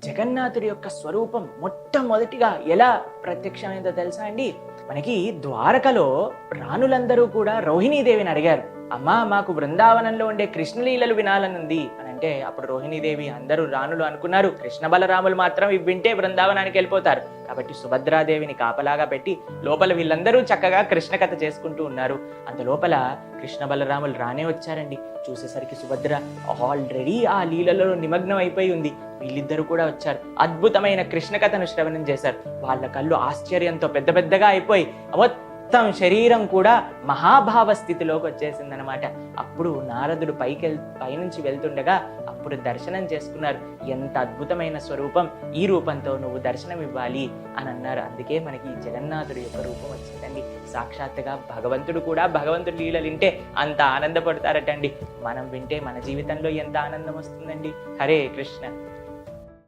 జగన్నాథుడి యొక్క స్వరూపం మొట్టమొదటిగా ఎలా ప్రత్యక్షమైందో తెలుసా అండి? మనకి ద్వారకలో రాణులందరూ కూడా రోహిణీదేవిని అడిగారు, అమ్మా మాకు బృందావనంలో ఉండే కృష్ణలీలలు వినాలనుంది అని అంటే, అప్పుడు రోహిణీదేవి అందరూ రాణులు అనుకున్నారు కృష్ణ బలరాములు మాత్రం ఇవి వింటే బృందావనానికి వెళ్ళిపోతారు. కాబట్టి సుభద్రాదేవిని కాపలాగా పెట్టి లోపల వీళ్ళందరూ చక్కగా కృష్ణ కథ చేసుకుంటూ ఉన్నారు. అంత లోపల కృష్ణ బలరాములు రానే వచ్చారండి. చూసేసరికి సుభద్ర ఆల్రెడీ ఆ లీలలో నిమగ్నం అయిపోయి ఉంది. వీళ్ళిద్దరూ కూడా వచ్చారు, అద్భుతమైన కృష్ణ కథను శ్రవణం చేశారు. వాళ్ళ కళ్ళు ఆశ్చర్యంతో పెద్ద పెద్దగా అయిపోయి మొత్తం శరీరం కూడా మహాభావ స్థితిలోకి వచ్చేసిందనమాట. అప్పుడు నారదుడు పైనుంచి వెళ్తుండగా అప్పుడు దర్శనం చేసుకున్నారు. ఎంత అద్భుతమైన స్వరూపం, ఈ రూపంతో నువ్వు దర్శనం ఇవ్వాలి అని అన్నారు. అందుకే మనకి జగన్నాథుడి యొక్క రూపం వచ్చిందండి. సాక్షాత్తుగా భగవంతుడు కూడా భగవంతుడి లీలలు వింటే అంత ఆనందపడతారటండి. మనం వింటే మన జీవితంలో ఎంత ఆనందం వస్తుందండి. హరే కృష్ణ.